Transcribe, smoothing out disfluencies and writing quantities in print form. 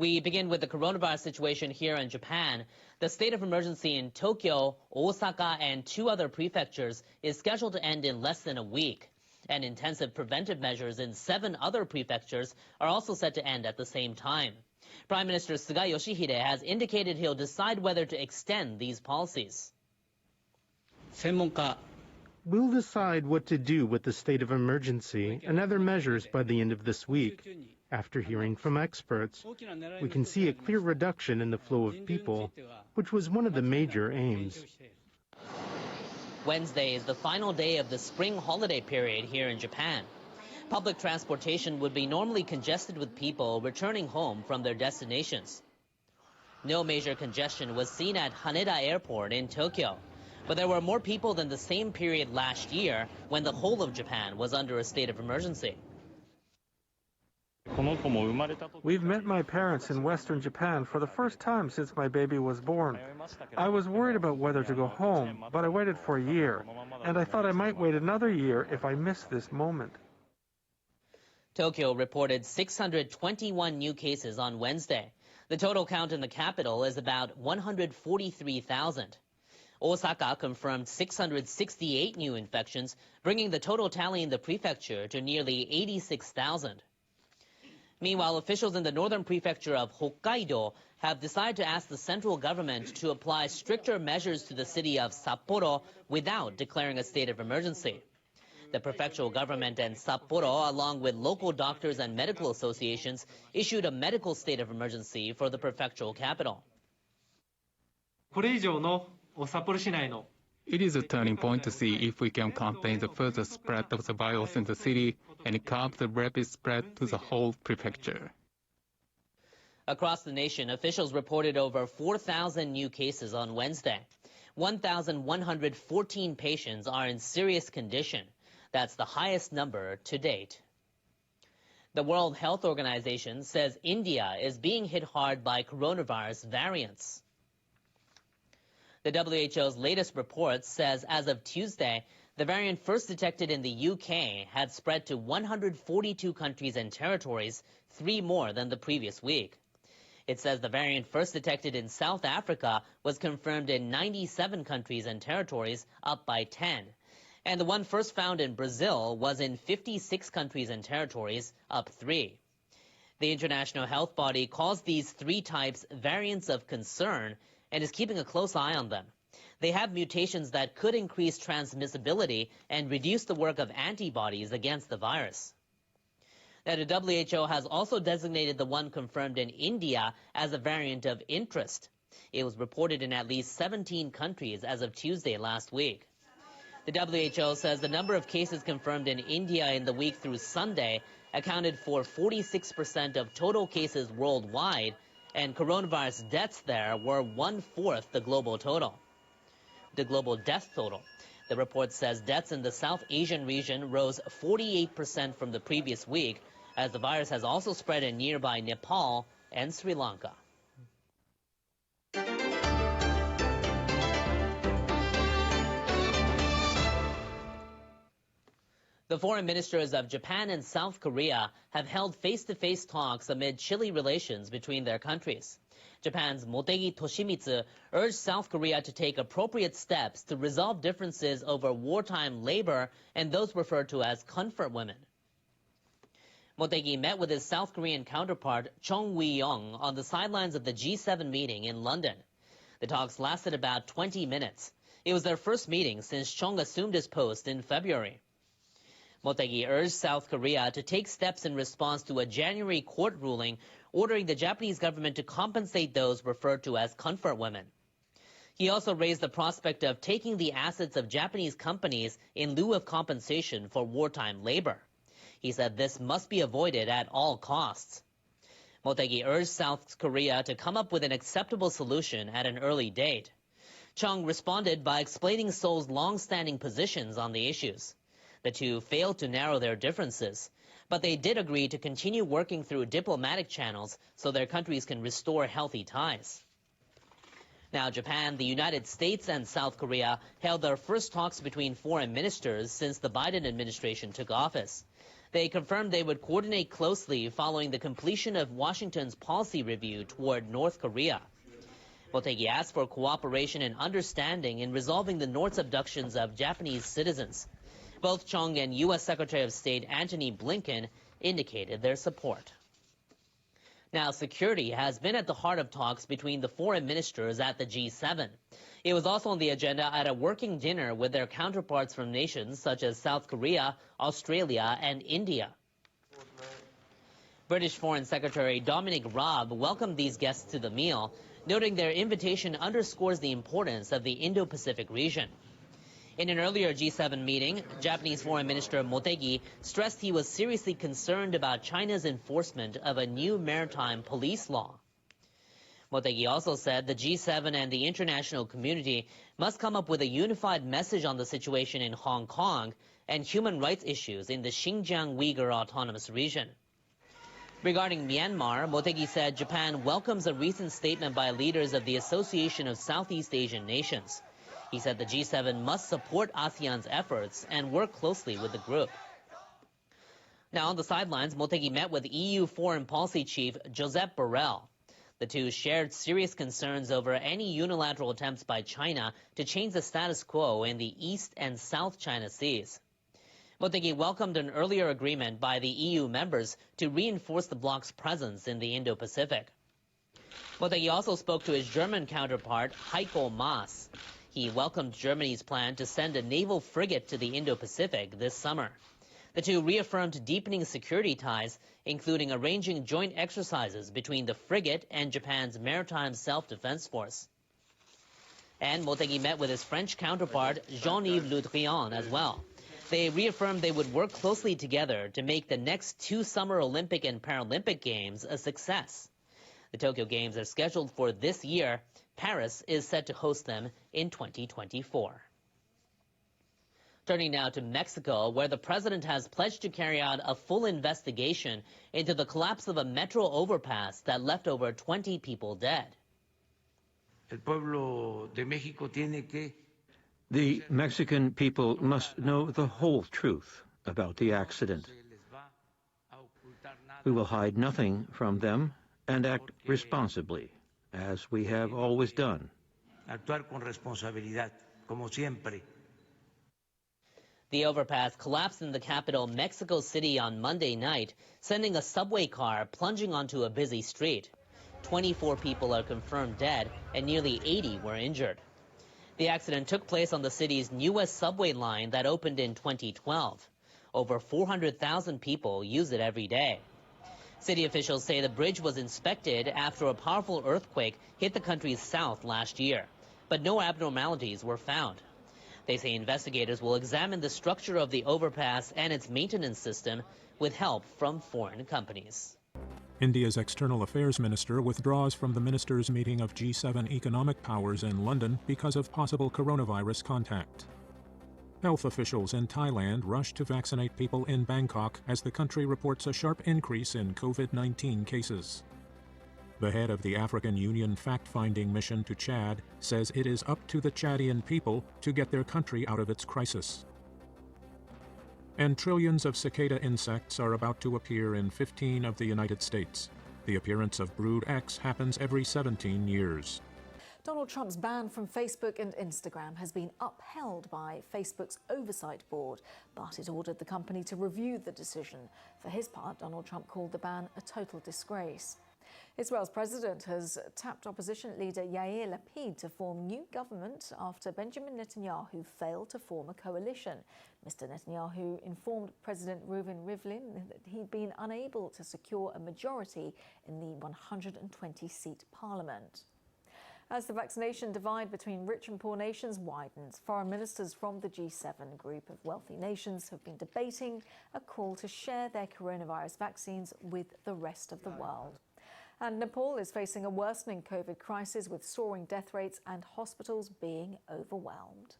We begin with the coronavirus situation here in Japan. The state of emergency in Tokyo, Osaka, and 2 other prefectures is scheduled to end in less than a week. And intensive preventive measures in 7 other prefectures are also set to end at the same time. Prime Minister Suga Yoshihide has indicated he'll decide whether to extend these policies. We'll decide what to do with the state of emergency and other measures by the end of this week. After hearing from experts, we can see a clear reduction in the flow of people, which was one of the major aims. Wednesday is the final day of the spring holiday period here in Japan. Public transportation would be normally congested with people returning home from their destinations. No major congestion was seen at Haneda Airport in Tokyo, but there were more people than the same period last year when the whole of Japan was under a state of emergency. We've met my parents in Western Japan for the first time since my baby was born. I was worried about whether to go home, but I waited for a year, and I thought I might wait another year if I missed this moment. Tokyo reported 621 new cases on Wednesday. The total count in the capital is about 143,000. Osaka confirmed 668 new infections, bringing the total tally in the prefecture to nearly 86,000. Meanwhile, officials in the northern prefecture of Hokkaido have decided to ask the central government to apply stricter measures to the city of Sapporo without declaring a state of emergency. The prefectural government and Sapporo, along with local doctors and medical associations, issued a medical state of emergency for the prefectural capital. It is a turning point to see if we can contain the further spread of the virus in the city and curb the rapid spread to the whole prefecture. Across the nation, officials reported over 4,000 new cases on Wednesday. 1,114 patients are in serious condition. That's the highest number to date. The World Health Organization says India is being hit hard by coronavirus variants. The WHO's latest report says as of Tuesday, the variant first detected in the UK had spread to 142 countries and territories, 3 more than the previous week. It says the variant first detected in South Africa was confirmed in 97 countries and territories, up by 10. And the one first found in Brazil was in 56 countries and territories, up 3. The international health body calls these 3 types variants of concern and is keeping a close eye on them. They have mutations that could increase transmissibility and reduce the work of antibodies against the virus. Now, the WHO has also designated the one confirmed in India as a variant of interest. It was reported in at least 17 countries as of Tuesday last week. The WHO says the number of cases confirmed in India in the week through Sunday accounted for 46% of total cases worldwide, and coronavirus deaths there were 1/4 the global death total. The report says deaths in the South Asian region rose 48% from the previous week, as the virus has also spread in nearby Nepal and Sri Lanka. The foreign ministers of Japan and South Korea have held face-to-face talks amid chilly relations between their countries. Japan's Motegi Toshimitsu urged South Korea to take appropriate steps to resolve differences over wartime labor and those referred to as comfort women. Motegi met with his South Korean counterpart Chung Wi-young on the sidelines of the G7 meeting in London. The talks lasted about 20 minutes. It was their first meeting since Chung assumed his post in February. Motegi urged South Korea to take steps in response to a January court ruling ordering the Japanese government to compensate those referred to as comfort women. He also raised the prospect of taking the assets of Japanese companies in lieu of compensation for wartime labor. He said this must be avoided at all costs. Motegi urged South Korea to come up with an acceptable solution at an early date. Chung responded by explaining Seoul's long-standing positions on the issues. The two failed to narrow their differences, but they did agree to continue working through diplomatic channels so their countries can restore healthy ties. Now, Japan, the United States, and South Korea held their first talks between foreign ministers since the Biden administration took office. They confirmed they would coordinate closely following the completion of Washington's policy review toward North Korea. Motegi asked for cooperation and understanding in resolving the North's abductions of Japanese citizens. Both Chung and U.S. Secretary of State Antony Blinken indicated their support. Now, security has been at the heart of talks between the foreign ministers at the G7. It was also on the agenda at a working dinner with their counterparts from nations such as South Korea, Australia, and India. British Foreign Secretary Dominic Raab welcomed these guests to the meal, noting their invitation underscores the importance of the Indo-Pacific region. In an earlier G7 meeting, Japanese Foreign Minister Motegi stressed he was seriously concerned about China's enforcement of a new maritime police law. Motegi also said the G7 and the international community must come up with a unified message on the situation in Hong Kong and human rights issues in the Xinjiang Uyghur Autonomous Region. Regarding Myanmar, Motegi said Japan welcomes a recent statement by leaders of the Association of Southeast Asian Nations. He said the G7 must support ASEAN's efforts and work closely with the group. Now, on the sidelines, Motegi met with EU Foreign Policy Chief Josep Borrell. The two shared serious concerns over any unilateral attempts by China to change the status quo in the East and South China Seas. Motegi welcomed an earlier agreement by the EU members to reinforce the bloc's presence in the Indo-Pacific. Motegi also spoke to his German counterpart, Heiko Maas. He welcomed Germany's plan to send a naval frigate to the Indo-Pacific this summer. The two reaffirmed deepening security ties, including arranging joint exercises between the frigate and Japan's Maritime Self-Defense Force. And Motegi met with his French counterpart, Jean-Yves Le Drian, as well. They reaffirmed they would work closely together to make the next two Summer Olympic and Paralympic Games a success. The Tokyo Games are scheduled for this year. Paris is set to host them in 2024. Turning now to Mexico, where the president has pledged to carry out a full investigation into the collapse of a metro overpass that left over 20 people dead. The Mexican people must know the whole truth about the accident. We will hide nothing from them and act responsibly, as we have always done. The overpass collapsed in the capital, Mexico City, on Monday night, sending a subway car plunging onto a busy street. 24 people are confirmed dead, and nearly 80 were injured. The accident took place on the city's newest subway line that opened in 2012. Over 400,000 people use it every day. City officials say the bridge was inspected after a powerful earthquake hit the country's south last year, but no abnormalities were found. They say investigators will examine the structure of the overpass and its maintenance system with help from foreign companies. India's External Affairs Minister withdraws from the ministers' meeting of G7 economic powers in London because of possible coronavirus contact. Health officials in Thailand rush to vaccinate people in Bangkok as the country reports a sharp increase in COVID-19 cases. The head of the African Union fact-finding mission to Chad says it is up to the Chadian people to get their country out of its crisis. And trillions of cicada insects are about to appear in 15 of the United States. The appearance of Brood X happens every 17 years. Donald Trump's ban from Facebook and Instagram has been upheld by Facebook's oversight board, but it ordered the company to review the decision. For his part, Donald Trump called the ban a total disgrace. Israel's president has tapped opposition leader Yair Lapid to form new government after Benjamin Netanyahu failed to form a coalition. Mr. Netanyahu informed President Reuven Rivlin that he'd been unable to secure a majority in the 120-seat parliament. As the vaccination divide between rich and poor nations widens, foreign ministers from the G7 group of wealthy nations have been debating a call to share their coronavirus vaccines with the rest of the world. And Nepal is facing a worsening COVID crisis with soaring death rates and hospitals being overwhelmed.